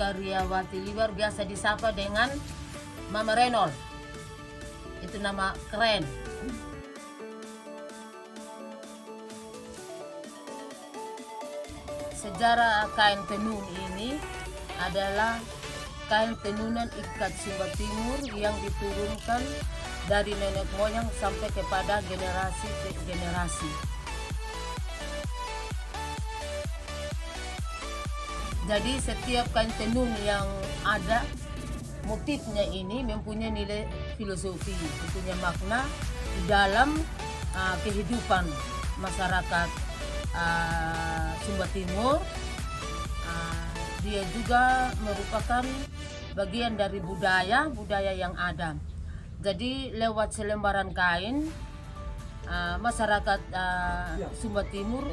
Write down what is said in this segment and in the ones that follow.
Karyawati Liwar, biasa disapa dengan Mama Renol. Itu nama keren. Sejarah kain tenun ini adalah kain tenunan ikat Sumba Timur yang diturunkan dari nenek moyang sampai kepada generasi ke generasi. Jadi setiap kain tenun yang ada motifnya ini mempunyai nilai filosofi, mempunyai makna di dalam kehidupan masyarakat Sumba Timur. Dia juga merupakan bagian dari budaya yang ada. Jadi lewat selembaran kain, masyarakat Sumba Timur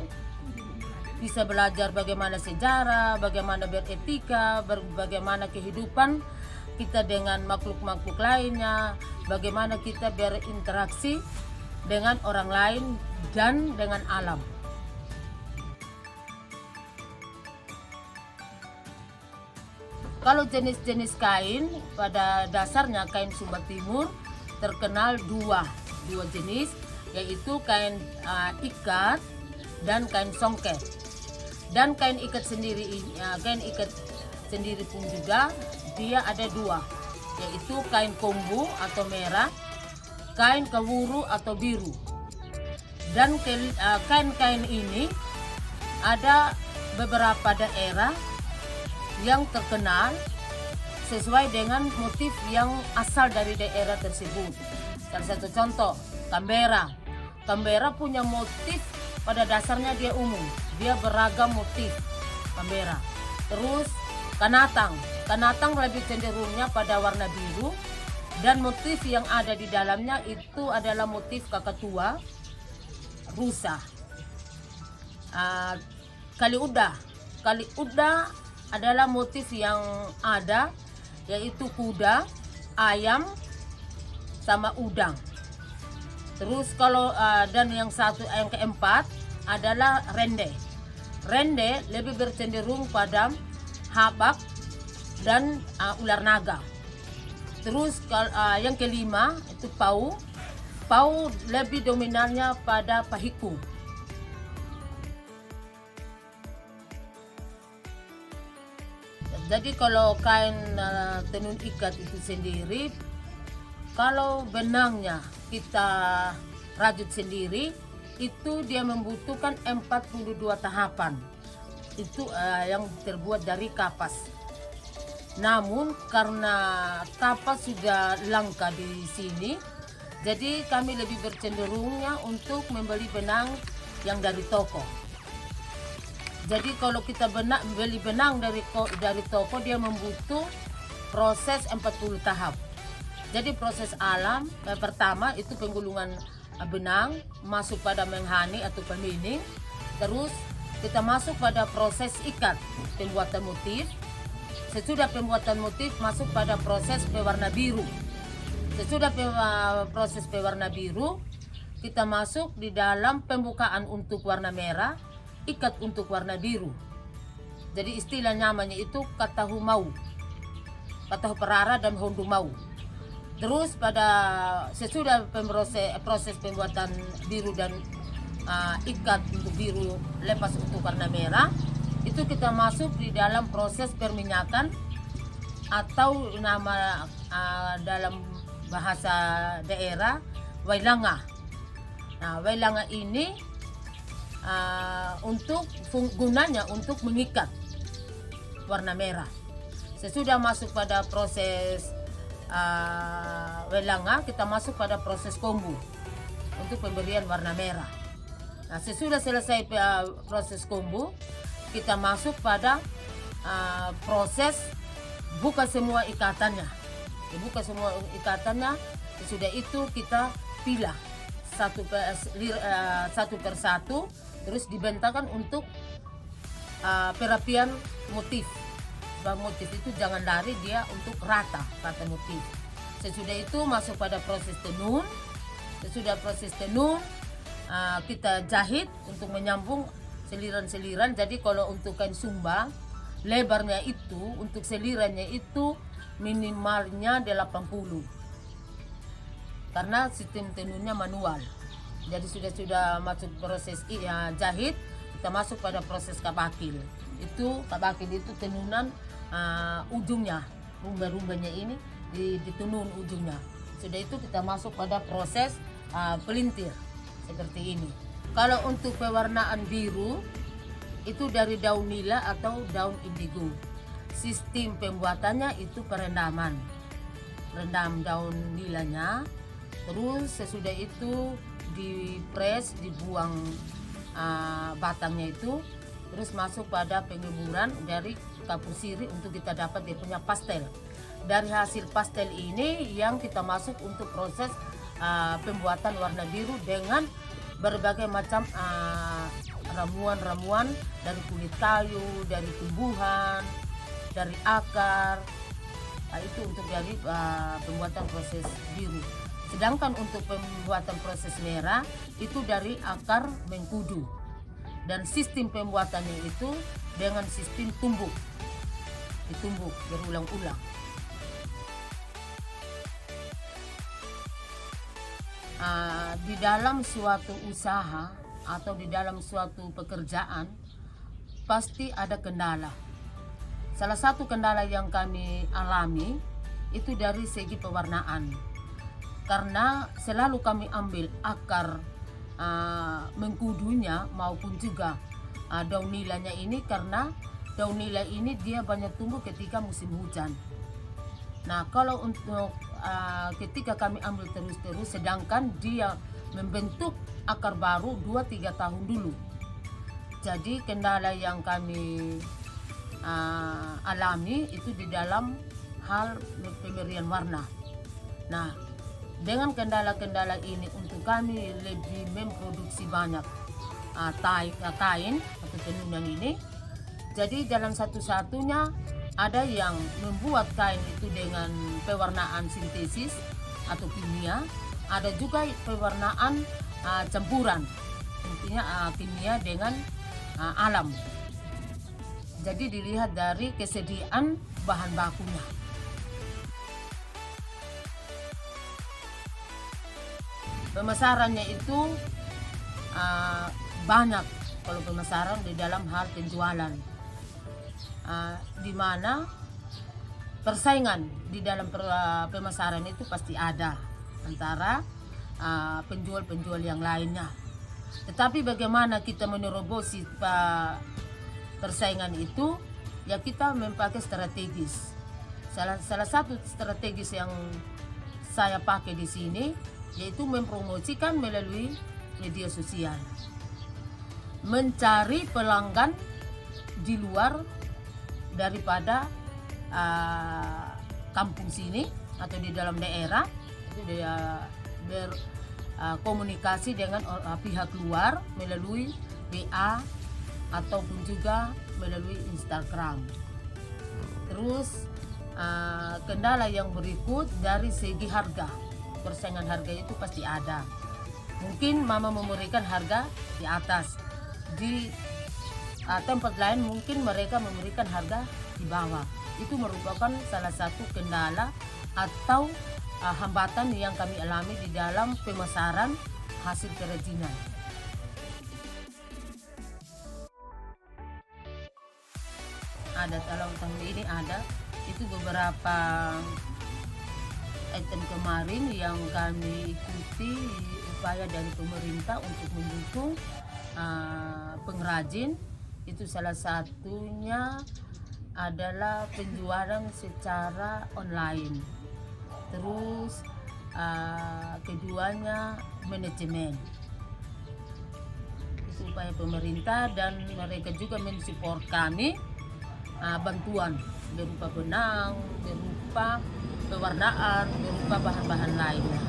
bisa belajar bagaimana sejarah, bagaimana beretika, bagaimana kehidupan kita dengan makhluk-makhluk lainnya, bagaimana kita berinteraksi dengan orang lain dan dengan alam. Kalau jenis-jenis kain, pada dasarnya kain Sumba Timur terkenal dua jenis, yaitu kain ikat dan kain songket. Dan kain ikat sendiri pun juga dia ada dua, yaitu kain kombu atau merah, kain kawuru atau biru. Dan kain-kain ini ada beberapa daerah yang terkenal sesuai dengan motif yang asal dari daerah tersebut. Salah satu contoh, Canberra. Canberra punya motif, pada dasarnya dia umum, dia beragam motif Canberra. Terus Kanatang lebih cenderungnya pada warna biru, dan motif yang ada di dalamnya itu adalah motif kakatua, rusa. Kaliuda adalah motif yang ada, yaitu kuda, ayam, sama udang. Terus kalau dan yang keempat adalah rende. Rende lebih bercenderung pada habak dan ular naga. Terus yang kelima itu pau. Pau lebih dominannya pada pahiku. Jadi kalau kain tenun ikat itu sendiri, kalau benangnya kita rajut sendiri, itu dia membutuhkan 42 tahapan. Itu yang terbuat dari kapas. Namun karena kapas sudah langka di sini, jadi kami lebih bercenderungnya untuk membeli benang yang dari toko. Jadi kalau kita beli benang dari toko, dia membutuh proses 40 tahap. Jadi proses alam pertama itu penggulungan benang, masuk pada menghani atau pemining. Terus kita masuk pada proses ikat, pembuatan motif. Sesudah pembuatan motif masuk pada proses pewarna biru. Sesudah proses pewarna biru, kita masuk di dalam pembukaan untuk warna merah, ikat untuk warna biru. Jadi istilah namanya itu katahu mau, katahu perara dan hondu mau. Terus pada sesudah proses pembuatan biru dan ikat untuk biru lepas untuk warna merah, itu kita masuk di dalam proses perminyakan atau nama dalam bahasa daerah wailanga. Nah, wailanga ini gunanya untuk mengikat warna merah. Sesudah masuk pada proses wailanga, kita masuk pada proses kombu untuk pemberian warna merah. Nah, sesudah selesai proses kombu, kita masuk pada proses buka semua ikatannya. Buka semua ikatannya. Sesudah itu kita pilah satu per satu, terus dibentangkan untuk perapian motif. Sebab motif itu jangan lari, dia untuk rata motif. Sesudah itu masuk pada proses tenun. Sesudah proses tenun, kita jahit untuk menyambung seliran-seliran. Jadi kalau untuk kain Sumba lebarnya itu untuk selirannya itu minimalnya 80, karena sistem tenunnya manual. Jadi sudah masuk proses jahit, kita masuk pada proses kabakil. Itu kabakil itu tenunan ujungnya, rumba-rumbanya ini ditenun ujungnya. Sudah itu kita masuk pada proses pelintir seperti ini. Kalau untuk pewarnaan biru itu dari daun nila atau daun indigo. Sistem pembuatannya itu perendaman. Rendam daun nilanya, terus sesudah itu dipres, dibuang batangnya itu, terus masuk pada pengeburan dari kapur sirih untuk kita dapat dia punya pastel. Dari hasil pastel ini yang kita masuk untuk proses pembuatan warna biru dengan berbagai macam ramuan-ramuan dari kulit kayu, dari tumbuhan, dari akar. Itu untuk jadi pembuatan proses biru. Sedangkan untuk pembuatan proses merah itu dari akar mengkudu. Dan sistem pembuatannya itu dengan sistem tumbuk. Ditumbuk berulang-ulang. Di dalam suatu usaha atau di dalam suatu pekerjaan pasti ada kendala. Salah satu kendala yang kami alami itu dari segi pewarnaan, karena selalu kami ambil akar mengkudunya maupun juga daun nilanya ini, karena daun nila ini dia banyak tumbuh ketika musim hujan. Nah, kalau untuk ketika kami ambil terus-terus, sedangkan dia membentuk akar baru 2-3 tahun dulu. Jadi kendala yang kami alami itu di dalam hal pemberian warna. Nah, dengan kendala-kendala ini untuk kami lebih memproduksi banyak kain atau tenunan ini. Jadi jalan satu-satunya ada yang membuat kain itu dengan pewarnaan sintesis atau kimia, ada juga pewarnaan campuran, intinya kimia dengan alam. Jadi dilihat dari kesediaan bahan bakunya. Pemasarannya itu banyak kalau pemasaran di dalam hal penjualan, di mana persaingan di dalam pemasaran itu pasti ada antara penjual-penjual yang lainnya. Tetapi bagaimana kita menerobosi persaingan itu, ya kita memakai strategis. Salah satu strategis yang saya pakai di sini yaitu mempromosikan melalui media sosial, mencari pelanggan di luar daripada kampung sini atau di dalam daerah. Itu dia berkomunikasi dengan pihak luar melalui WA ataupun juga melalui Instagram. Terus kendala yang berikut dari segi harga. Persaingan harga itu pasti ada. Mungkin mama memberikan harga di atas, di tempat lain mungkin mereka memberikan harga di bawah. Itu merupakan salah satu kendala atau hambatan yang kami alami di dalam pemasaran hasil kerajinan. Ada, kalau tahun ini ada itu beberapa item kemarin yang kami ikuti upaya dari pemerintah untuk mendukung pengrajin. Itu salah satunya adalah penjualan secara online. Terus keduanya manajemen. Itu upaya pemerintah dan mereka juga mensupport kami bantuan berupa benang, berupa pewarnaan, berupa bahan-bahan lainnya.